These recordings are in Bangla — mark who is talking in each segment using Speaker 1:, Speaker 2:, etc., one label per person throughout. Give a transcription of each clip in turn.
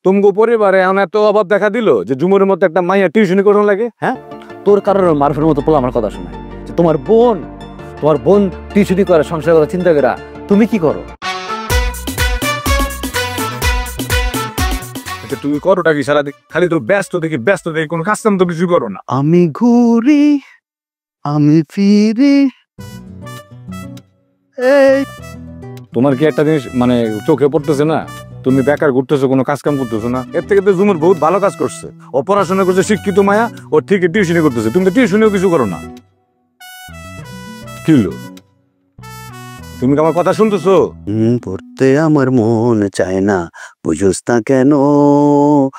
Speaker 1: তুমগো পরিবারে এমন এত অভাব দেখা দিল যে ঝুমুরের মতো একটা মাইয়া টিউশনি করানো লাগে। হ্যাঁ,
Speaker 2: তোর কারণে মারুফের মতো পোলা আমার কথা শোনায় যে তোমার বোন টিউশনি করে, সংসার করে, চিন্তা করে। তুমি কি করো?
Speaker 1: তুমি করোটা কি সারাদিন? খালি তো ব্যস্ত দেখি কোনো কাজ কাম তো কিছু করো না।
Speaker 2: আমি ঘুরি, আমি ফিরি।
Speaker 1: তোমার কি একটা জিনিস মানে চোখে পড়তেছে না? তুমি বেকার ঘুরতেছো, কোনো কাজ কাম করতেছো না। এর থেকে তো ঝুমুর বহুত ভালো কাজ করছে। ও পড়াশোনা করছে, শিক্ষিত মায়া, ও ঠিকই টিউশনি করতেছে। তুমি তো টিউশনিও কিছু করো না। কি হলো? তুমি কি আমার কথা শুনতেছো?
Speaker 2: পড়তে আমার মন চায় না, বুঝোস না কেন?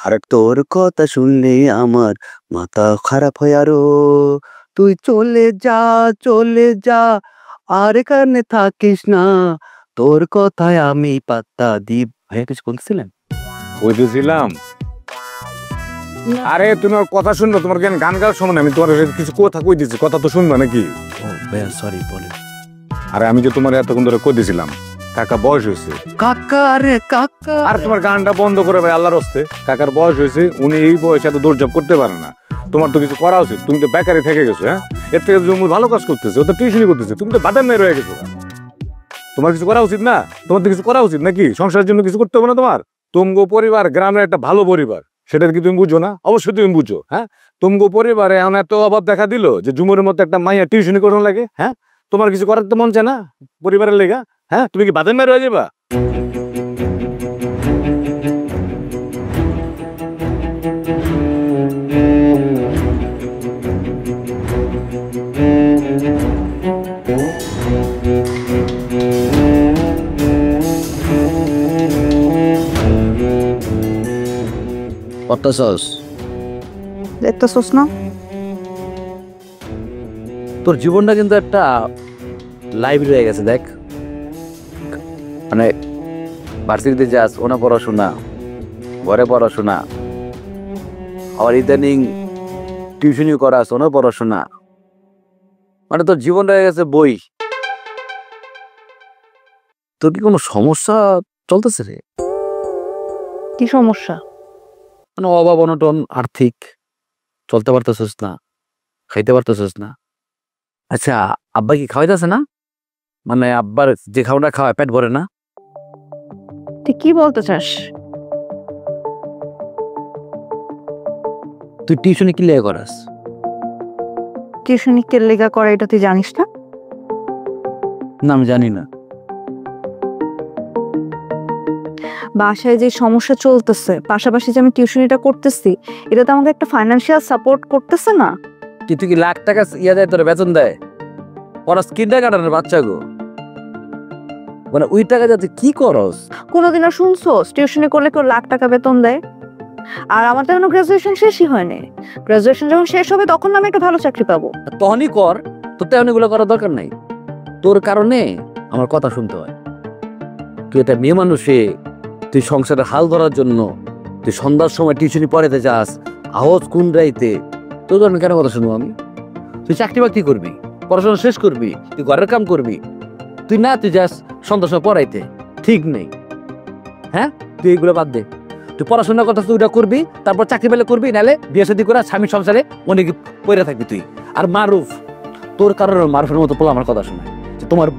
Speaker 2: আরে তোর কথা শুনলে আমার মাথা খারাপ হয় আরো। তুই চলে যা, আর এখানে থাকিস না। তোর কথায় আমি পাত্তা দিব। ভাইয়া কিছু বলছিলেন?
Speaker 1: বুঝেছিলাম। আরে তুমি আমার কথা শুনবো, তোমার কেন গান গাওয়ার সময় আমি তোমার কিছু কথা কই দিচ্ছি, কথা তো শুনবা নাকি?
Speaker 2: ও ভাইয়া সরি, বলেন।
Speaker 1: আরে আমি যে তোমার এতক্ষণ ধরে কই দিছিলাম, কাকা বয়স হয়েছে।
Speaker 2: কাকা রে কাকা।
Speaker 1: আর তোমার গানটা বন্ধ করে ভাই, আল্লাহর হস্তে। কাকার বয়স হয়েছে, উনি এই বয়সে এত দৌড়ঝাঁপ করতে পারে না। তোমার তো কিছু করা উচিত। তুমি তো বেকারে থেকে গেছো। হ্যাঁ, এর থেকে জমুর ভালো কাজ করতেছে, ও তো টিউশনি করতেছে, তুমি তো বাদাম মেয়ে রয়ে গেছো। তোমার কিছু করা উচিত না? তোমার তো কিছু করা উচিত নাকি? সংসারের জন্য কিছু করতে হবে না তোমার? তুমগো পরিবার গ্রামের একটা ভালো পরিবার, সেটা কি তুমি বুঝো না? অবশ্যই তুমি বুঝো। হ্যাঁ, তুমগো পরিবারে এমন এত অভাব দেখা দিল যে ঝুমুরের মতো একটা মাইয়া টিউশনি করানো লাগে। হ্যাঁ, তোমার কিছু করার তো মন চায় না পরিবারের লেগা? হ্যাঁ, তুমি কি বাদাম মেয়ে রয়ে যাবা?
Speaker 3: দেখতেছস না?
Speaker 2: তোর জীবনটা কিন্তু একটা লাইব্রেরি হয়ে গেছে। দেখ, মানে ভার্সিটিতে যাস, ওনা পড়াশোনা, ঘরে পড়াশোনা, আবার ইদানিং টিউশনিও করাস, ওনা পড়াশোনা। মানে তোর জীবনটা হয়ে গেছে বই। তোর কি কোনো সমস্যা চলতেছে রে?
Speaker 3: কি সমস্যা?
Speaker 2: মানে অভাব অনটন, আর্থিক, চলতে পারতেছিস না, খাইতে পারতেছিস না। আচ্ছা, আব্বা কি খাওয়াইতেছে না? মানে আব্বার যে খাওয়াটা খাওয়ায় পেট ভরে না?
Speaker 3: তুই কি বলতে চাস?
Speaker 2: তুই টিউশনি কি লেগে করাস?
Speaker 3: টিউশনি কে লেগা করে এটা তুই জানিস না?
Speaker 2: না, আমি জানি না।
Speaker 3: বাসায় যে সমস্যা চলতেছে, পাশাপাশি যে আমি টিউশনিটা করতেছি, এটা তো আমাকে একটা ফাইনান্সিয়াল সাপোর্ট করতেছে না?
Speaker 2: তুই কি লাখ টাকা ইয়া দেয়, তোর বেতন দেয়? ওরা কিন্ডার গার্ডেনের বাচ্চা গো। মানে ওই টাকা যাতে কি করস?
Speaker 3: কোনোদিনও শুনছোস টিউশনি করলে কেউ লাখ টাকা বেতন দেয়? আর আমার তো এখনো গ্রাজুয়েশন শেষই হয়নি। গ্রাজুয়েশন যখন শেষ হবে তখন আমি একটা ভালো চাকরি পাবো।
Speaker 2: তখনই কর, তোর তেমন এগুলো করার দরকার নাই। তোর কারণে আমার কথা শুনতে হয়। তুই একটা মেয়ে মানুষে, তুই সংসারের হাল ধরার জন্য তুই সন্ধ্যার সময় টিউশনি পড়াতে যাস, আওয়াজ কোন রাইতে। তোর কারণে কেন কথা শুনবো আমি? তুই চাকরি বাকরি করবি, পড়াশোনা শেষ করবি, তুই ঘরের কাম করবি। তুই না, তুই যাস সন্ধ্যার সময় পড়াইতে, ঠিক নেই। হ্যাঁ, তুই এইগুলো বাদ দে। তুই পড়াশোনা কথা তুই ওটা করবি, তারপর চাকরি পেলে করবি, নাহলে বিয়ে শাদী করে স্বামী সংসারে অনেক পড়ে থাকবি তুই। আর মারুফ, তোর কারণে মারুফের মতো পোলা আমার কথা শোনায় যে তোমার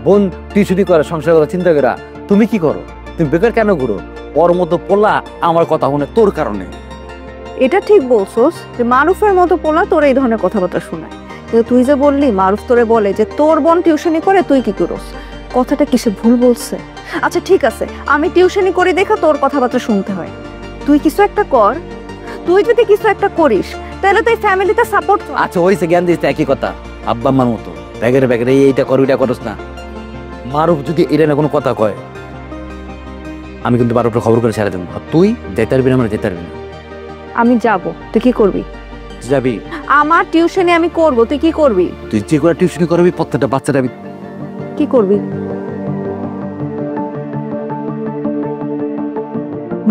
Speaker 2: বোন টিউশনি করে, সংসার করে, চিন্তা করে। তুমি কি করো? তুমি বেকার কেন ঘুরো? ওর মতো পোলা আমার কথা শুনে তোর কারণে।
Speaker 3: এটা ঠিক বলছোস যে মারুফের মতো পোলা তোর এই ধরনের কথাবার্তা শোনায়, কিন্তু তুই যে বললি মারুফ তোরে বলে যে তোর বোন টিউশনি করে, তুই কি করস? কথাটা কিসে ভুল বলছে? আচ্ছা ঠিক আছে, আমি টিউশনি করি দেখা তোর কথাবার্তা শুনতে হয়। তুই কিছু একটা কর। তুই যদি কিছু একটা করিস তাহলে তো এই ফ্যামিলিতে সাপোর্ট।
Speaker 2: আচ্ছা হইছে, জ্ঞান দিস একই কথা, আব্বা আম্মার মতো ব্যাগের এইটা কর, ওইটা করস না। মারুফ যদি এটা না কোনো কথা কয়, আমি কিন্তু মারুফের খবর করে ছেড়ে দেবো। তুই যেতে পারবি না, আমরা যেতে পারবি না।
Speaker 3: আমি যাব, তুই কি করবি?
Speaker 2: যাবি?
Speaker 3: আমার টিউশনি আমি করব, তুই কি করবি?
Speaker 2: তুই যে করে টিউশনি করবি, প্রত্যেকটা বাচ্চাটা
Speaker 3: কি করবি?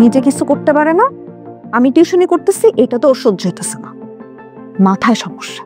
Speaker 3: নিজে কিছু করতে পারে না, আমি টিউশনি করতেছি, এটা তো ওর সহ্য হইতেছে না, মাথায় সমস্যা।